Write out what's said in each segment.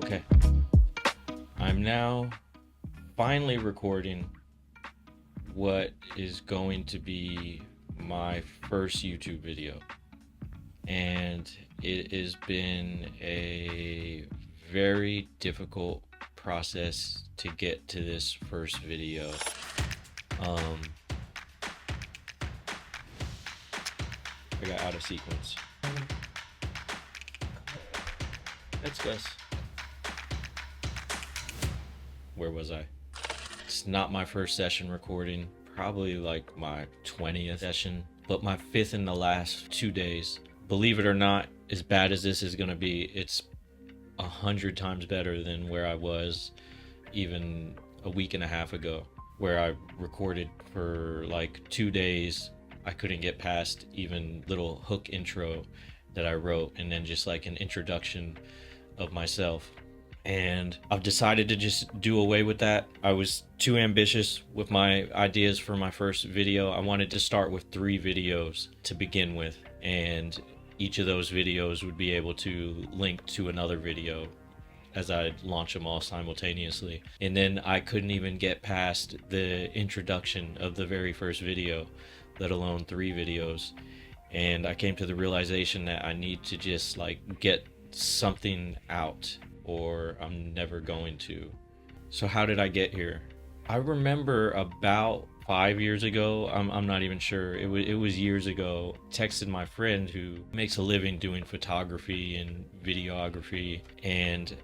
Okay, I'm now finally recording what is going to be my first YouTube video. And it has been a very difficult process to get to this first video. Um, I got out of sequence. Let's guess. Where was I? It's not my first session recording, probably like my 20th session, but my fifth in the last 2 days. Believe it or not, as bad as this is going to be, it's 100 times better than where I was even a week and a half ago, where I recorded for like 2 days. I couldn't get past even little hook intro that I wrote, and then just like an introduction of myself. And I've decided to just do away with that. I was too ambitious with my ideas for my first video. I wanted to start with 3 videos to begin with, and each of those videos would be able to link to another video as I launch them all simultaneously. And then I couldn't even get past the introduction of the very first video, let alone 3 videos. And I came to the realization that I need to just like get something out, or I'm never going to. So how did I get here? I remember about 5 years ago, I'm not even sure, it was years ago, texted my friend who makes a living doing photography and videography, and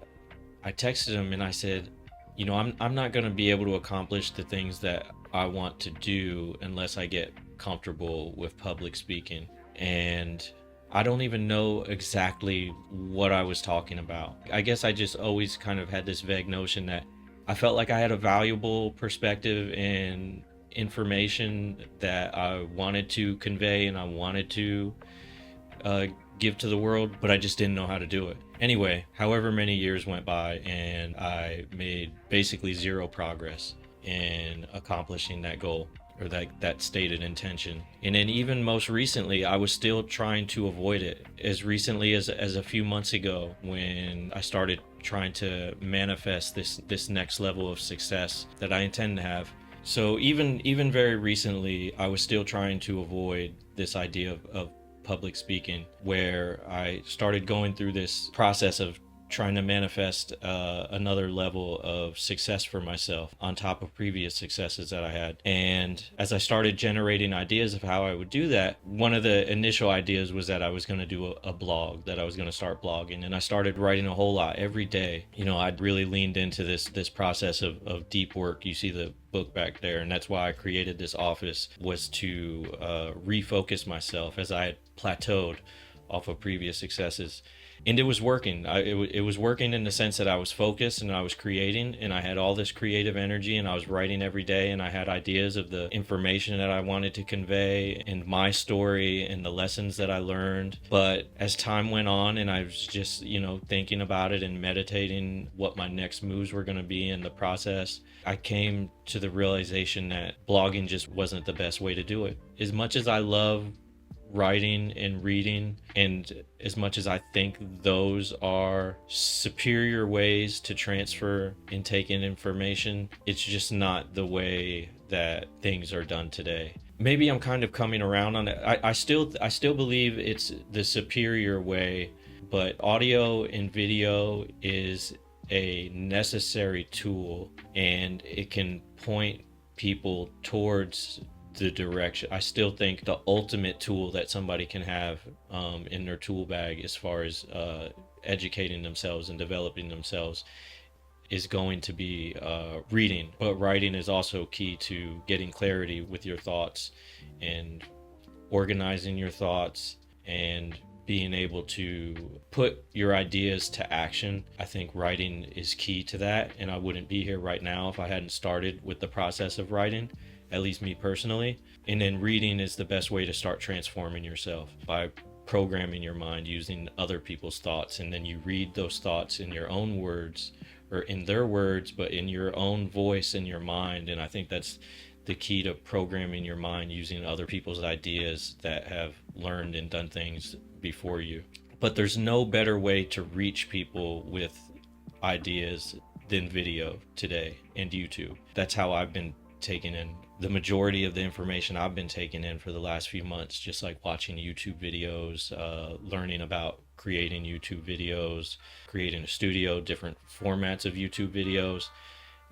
I texted him and I said, you know, I'm not going to be able to accomplish the things that I want to do unless I get comfortable with public speaking. And I don't even know exactly what I was talking about. I guess I just always kind of had this vague notion that I felt like I had a valuable perspective and information that I wanted to convey and I wanted to give to the world, but I just didn't know how to do it. Anyway, however many years went by, and I made basically zero progress in accomplishing that goal, or that stated intention. And then even most recently, I was still trying to avoid it. As recently as a few months ago, when I started trying to manifest this next level of success that I intend to have. So even very recently, I was still trying to avoid this idea of public speaking, where I started going through this process of trying to manifest another level of success for myself on top of previous successes that I had. And as I started generating ideas of how I would do that, one of the initial ideas was that I was going to do a blog, that I was going to start blogging. And I started writing a whole lot every day. You know, I'd really leaned into this process of deep work. You see the book back there, and that's why I created this office, was to refocus myself as I had plateaued off of previous successes. And it was working. It was working in the sense that I was focused and I was creating, and I had all this creative energy, and I was writing every day, and I had ideas of the information that I wanted to convey and my story and the lessons that I learned. But as time went on and I was just, you know, thinking about it and meditating what my next moves were going to be in the process, I came to the realization that blogging just wasn't the best way to do it. As much as I love writing and reading, and as much as I think those are superior ways to transfer and take in information, it's just not the way that things are done today. Maybe I'm kind of coming around on it. I still believe it's the superior way, but audio and video is a necessary tool, and it can point people towards the direction. I still think the ultimate tool that somebody can have in their tool bag as far as educating themselves and developing themselves is going to be reading. But writing is also key to getting clarity with your thoughts and organizing your thoughts and being able to put your ideas to action. I think writing is key to that, and I wouldn't be here right now if I hadn't started with the process of writing, at least me personally. And then reading is the best way to start transforming yourself, by programming your mind using other people's thoughts, and then you read those thoughts in your own words, or in their words, but in your own voice in your mind. And I think that's the key to programming your mind, using other people's ideas that have learned and done things before you. But there's no better way to reach people with ideas than video today and YouTube. That's how I've been taking in the majority of the information I've been taking in for the last few months, just like watching YouTube videos, learning about creating YouTube videos, creating a studio, different formats of YouTube videos,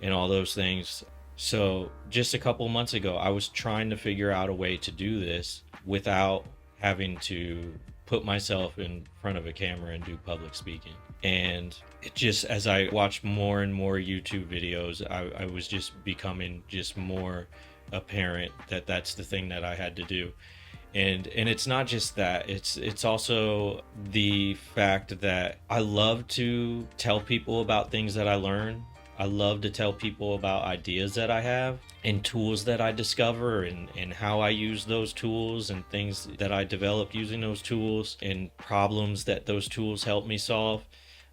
and all those things. So just a couple months ago, I was trying to figure out a way to do this without having to put myself in front of a camera and do public speaking. And it just, as I watched more and more YouTube videos, I was just becoming just more apparent that that's the thing that I had to do. And it's not just that, it's also the fact that I love to tell people about things that I learn. I love to tell people about ideas that I have and tools that I discover, and how I use those tools and things that I develop using those tools and problems that those tools help me solve.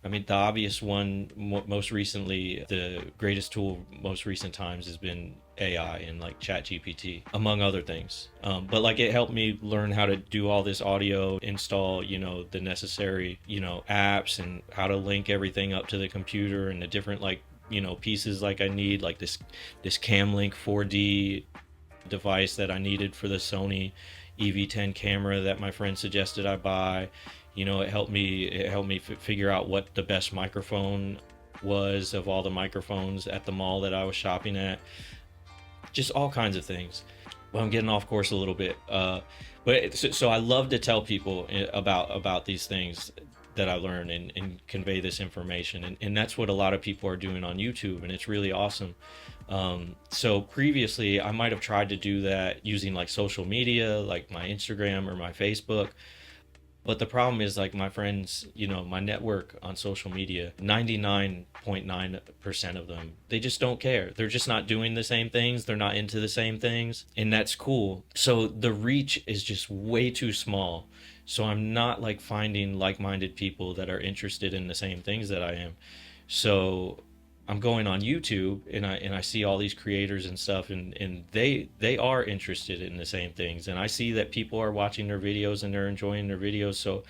I mean, the obvious one, most recently, the greatest tool most recent times has been AI and like ChatGPT, among other things. But like, it helped me learn how to do all this audio, install, the necessary, apps, and how to link everything up to the computer and the different pieces like I need, like this Camlink 4D device that I needed for the Sony EV10 camera that my friend suggested I buy. It helped me figure out what the best microphone was of all the microphones at the mall that I was shopping at. Just all kinds of things. Well, I'm getting off course a little bit, so I love to tell people about these things that I learn, and convey this information, and that's what a lot of people are doing on YouTube, and it's really awesome. So previously I might have tried to do that using like social media, like my Instagram or my Facebook. But the problem is, like, my friends, my network on social media, 99.9% of them, they just don't care. They're just not doing the same things. They're not into the same things. And that's cool. So the reach is just way too small. So I'm not like finding like-minded people that are interested in the same things that I am. So I'm going on YouTube, and I see all these creators and stuff, and they are interested in the same things, and I see that people are watching their videos and they're enjoying their videos. So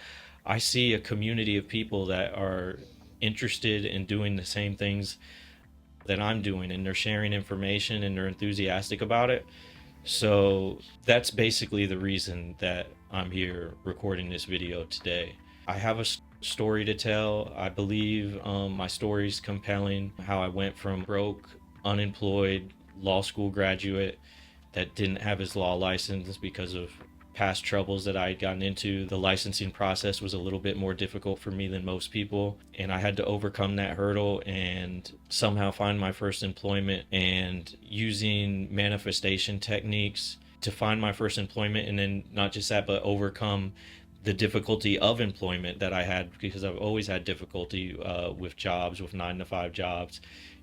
I see a community of people that are interested in doing the same things that I'm doing, and they're sharing information and they're enthusiastic about it. So that's basically the reason that I'm here recording this video today. I have a story to tell. I believe my story's compelling. How I went from broke, unemployed, law school graduate that didn't have his law license because of past troubles that I had gotten into. The licensing process was a little bit more difficult for me than most people, and I had to overcome that hurdle and somehow find my first employment, and using manifestation techniques to find my first employment, and then not just that, but overcome the difficulty of employment that I had, because I've always had difficulty with jobs, with 9-to-5 jobs,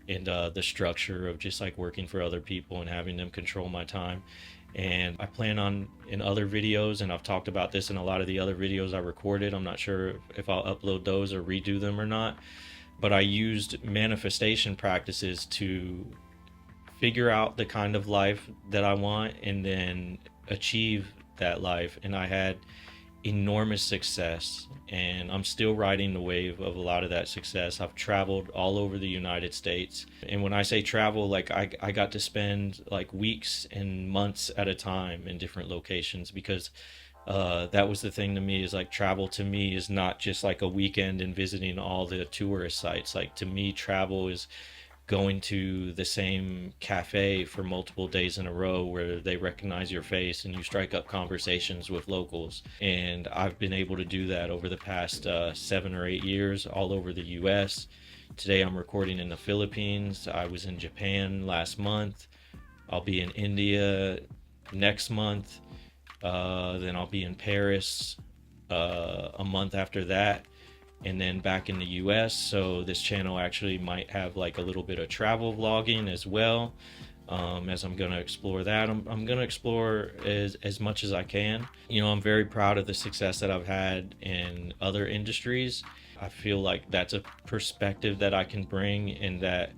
and the structure of just like working for other people and having them control my time. And I plan on, in other videos, and I've talked about this in a lot of the other videos I recorded, I'm not sure if I'll upload those or redo them or not, but I used manifestation practices to figure out the kind of life that I want and then achieve that life. And I had enormous success, and I'm still riding the wave of a lot of that success. I've traveled all over the United States, and when I say travel, like I got to spend like weeks and months at a time in different locations, because that was the thing to me, is like, travel to me is not just like a weekend and visiting all the tourist sites. Like, to me, travel is going to the same cafe for multiple days in a row where they recognize your face and you strike up conversations with locals. And I've been able to do that over the past 7 or 8 years all over the US. Today I'm recording in the Philippines. I was in Japan last month. I'll be in India next month. Then I'll be in Paris a month after that, and then back in the US. So this channel actually might have like a little bit of travel vlogging as well, as I'm going to explore that. I'm going to explore as much as I can. I'm very proud of the success that I've had in other industries. I feel like that's a perspective that I can bring, and that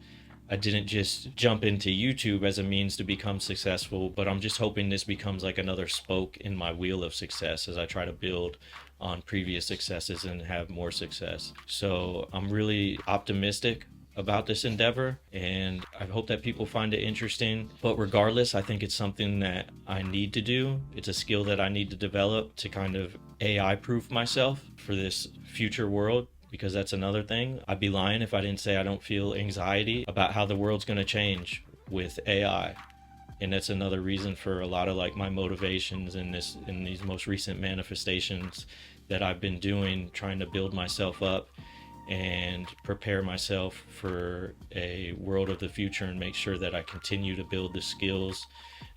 I didn't just jump into YouTube as a means to become successful, but I'm just hoping this becomes like another spoke in my wheel of success as I try to build on previous successes and have more success. So I'm really optimistic about this endeavor, and I hope that people find it interesting. But regardless, I think it's something that I need to do. It's a skill that I need to develop to kind of AI proof myself for this future world, because that's another thing. I'd be lying if I didn't say I don't feel anxiety about how the world's going to change with AI. And that's another reason for a lot of like my motivations in these most recent manifestations that I've been doing, trying to build myself up and prepare myself for a world of the future, and make sure that I continue to build the skills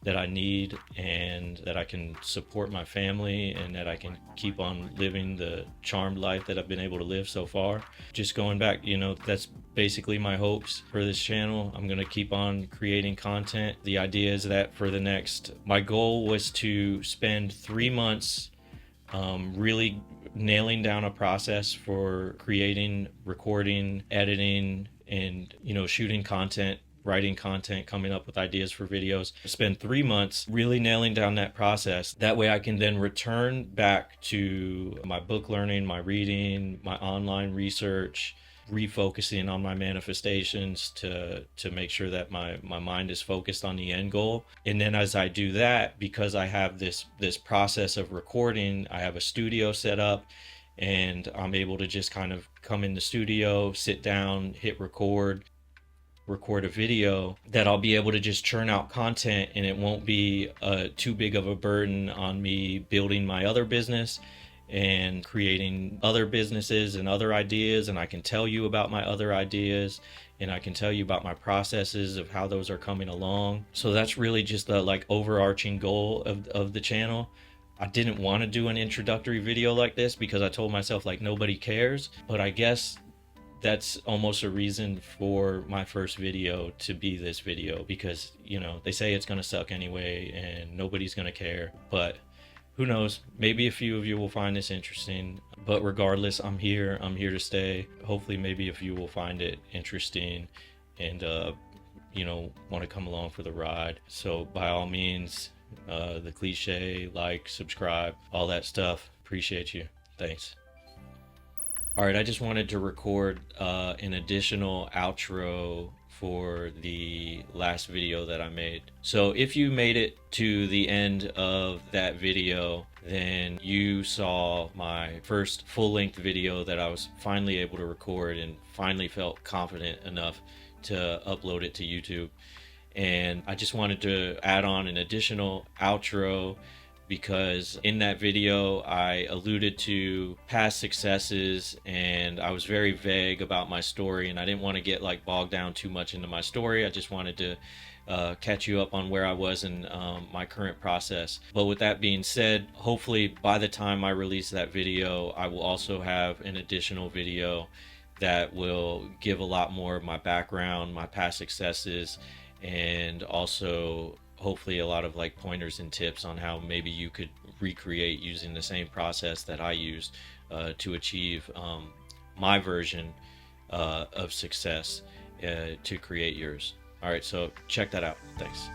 that I need, and that I can support my family, and that I can keep on living the charmed life that I've been able to live so far. Just going back, that's basically my hopes for this channel. I'm going to keep on creating content. The idea is that my goal was to spend 3 months really nailing down a process for creating, recording, editing, and shooting content, writing content, coming up with ideas for videos. Spend 3 months really nailing down that process. That way I can then return back to my book learning, my reading, my online research, refocusing on my manifestations to make sure that my mind is focused on the end goal. And then as I do that, because I have this process of recording, I have a studio set up, and I'm able to just kind of come in the studio, sit down, hit record a video, that I'll be able to just churn out content, and it won't be too big of a burden on me building my other business and creating other businesses and other ideas. And I can tell you about my other ideas, and I can tell you about my processes of how those are coming along. So that's really just the like overarching goal of the channel. I didn't want to do an introductory video like this because I told myself like nobody cares, but I guess that's almost a reason for my first video to be this video, because they say it's gonna suck anyway and nobody's gonna care. But who knows, maybe a few of you will find this interesting. But regardless, I'm here to stay. Hopefully maybe a few will find it interesting and want to come along for the ride. So by all means, the cliche, like, subscribe, all that stuff. Appreciate you. Thanks. All right, I just wanted to record an additional outro for the last video that I made. So if you made it to the end of that video, then you saw my first full-length video that I was finally able to record and finally felt confident enough to upload it to YouTube. And I just wanted to add on an additional outro, because in that video I alluded to past successes, and I was very vague about my story, and I didn't want to get like bogged down too much into my story. I just wanted to catch you up on where I was in my current process. But with that being said, hopefully by the time I release that video, I will also have an additional video that will give a lot more of my background, my past successes, and also hopefully a lot of like pointers and tips on how maybe you could recreate using the same process that I used to achieve my version of success to create yours. All right, so check that out. Thanks.